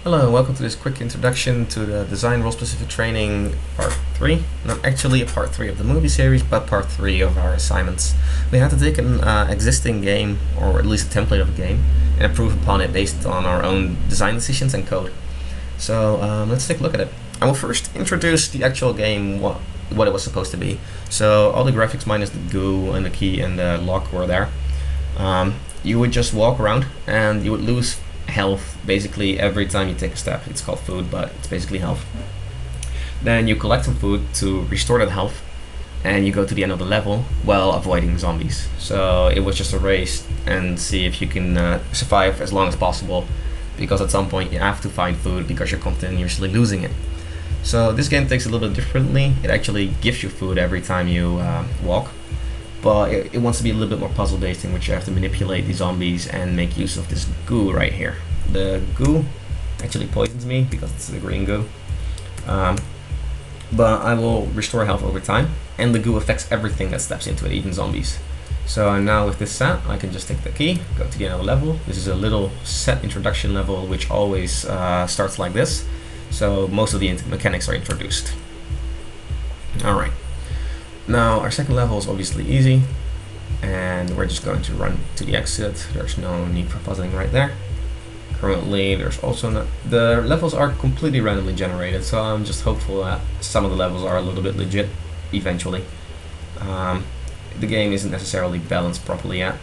Hello and welcome to this quick introduction to the Design Role Specific Training Part 3. Not actually a Part 3 of the movie series, but Part 3 of our assignments. We have to take an existing game, or at least a template of a game, and improve upon it based on our own design decisions and code. So let's take a look at it. I will first introduce the actual game, what it was supposed to be. So all the graphics minus the goo and the key and the lock were there. You would just walk around and you would lose health basically every time you take a step. It's called food, but it's basically health. Then you collect some food to restore that health, and you go to the end of the level while avoiding zombies. So it was just a race and see if you can survive as long as possible, because at some point you have to find food because you're continuously losing it. So this game takes a little bit differently. It actually gives you food every time you walk, but it wants to be a little bit more puzzle based, in which you have to manipulate the zombies and make use of this goo right here. The goo actually poisons me because it's the green goo, but I will restore health over time, and the goo affects everything that steps into it, even zombies. So now with this set, I can just take the key, go to the end of the level. This is a little set introduction level, which always starts like this, so most of the mechanics are introduced. Alright. Now our second level is obviously easy, and we're just going to run to the exit. There's no need for puzzling right there. Currently there's also not, the levels are completely randomly generated, so I'm just hopeful that some of the levels are a little bit legit eventually. The game isn't necessarily balanced properly yet.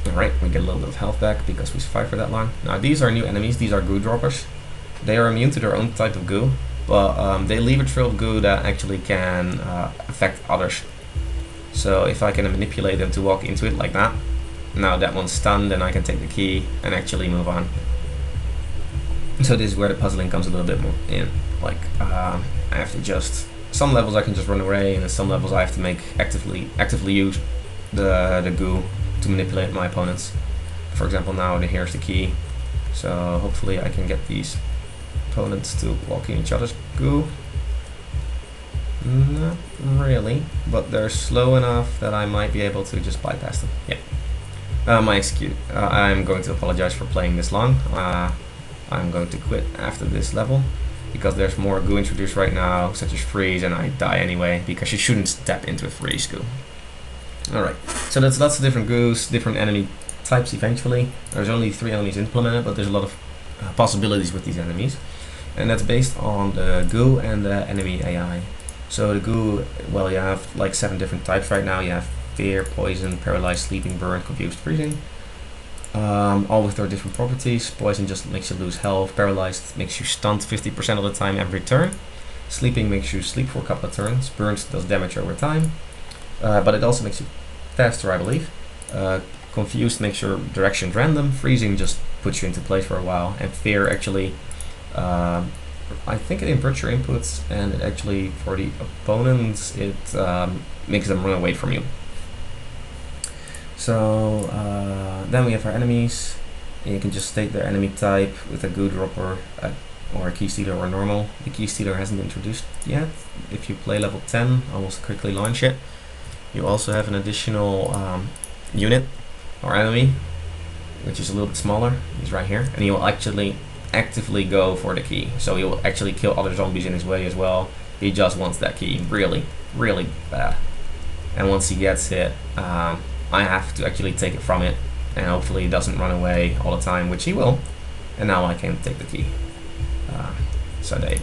Alright, we get a little bit of health back because we survived for that long. Now these are new enemies. These are goo droppers. They are immune to their own type of goo, but they leave a trail of goo that actually can affect others. So if I can manipulate them to walk into it like that, now that one's stunned, then I can take the key and actually move on. So this is where the puzzling comes a little bit more in. Like I have to just, some levels I can just run away, and in some levels I have to make actively use the goo to manipulate my opponents. For example, now here's the key, so hopefully I can get these opponents to walk in each other's goo. Not really, but they're slow enough that I might be able to just bypass them. Yeah. I'm going to apologize for playing this long. I'm going to quit after this level because there's more goo introduced right now, such as freeze, and I die anyway because you shouldn't step into a freeze goo. Alright, so that's lots of different goos, different enemy types eventually. There's only 3 enemies implemented, but there's a lot of possibilities with these enemies. And that's based on the goo and the enemy AI. So the goo, well, you have like 7 different types right now. You have fear, poison, paralyzed, sleeping, burn, confused, freezing. All with their different properties. Poison just makes you lose health. Paralyzed makes you stunned 50% of the time every turn. Sleeping makes you sleep for a couple of turns. Burns does damage over time. But it also makes you faster, I believe. Confused makes your directions random. Freezing just puts you into place for a while. And fear actually, I think it inverts your inputs, and it actually, for the opponents, it makes them run away from you. So then we have our enemies, and you can just state their enemy type with a goo dropper or a key stealer or normal. The key stealer hasn't been introduced yet. If you play level 10, I will quickly launch it. You also have an additional unit or enemy, which is a little bit smaller. He's right here, and he will actually actively go for the key. So he will actually kill other zombies in his way as well. He just wants that key really, really bad. And once he gets hit, I have to actually take it from it, and hopefully he doesn't run away all the time, which he will. And now I can take the key. So there you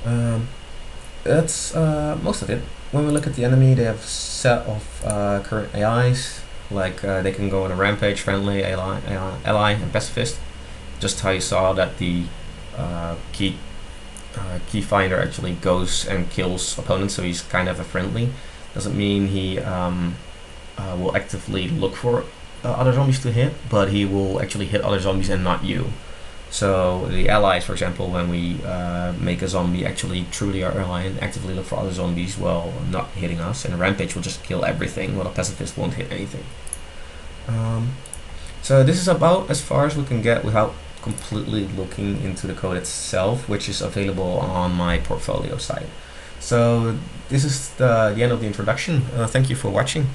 go. That's most of it. When we look at the enemy, they have a set of current AIs, like they can go on a rampage, friendly, ally, and pacifist. Just how you saw that the key finder actually goes and kills opponents, so he's kind of a friendly. Doesn't mean he will actively look for other zombies to hit, but he will actually hit other zombies and not you. So the allies, for example, when we make a zombie actually truly our ally and actively look for other zombies while not hitting us, and a rampage will just kill everything, while a pacifist won't hit anything. So this is about as far as we can get without completely looking into the code itself, which is available on my portfolio site. So this is the end of the introduction. Thank you for watching.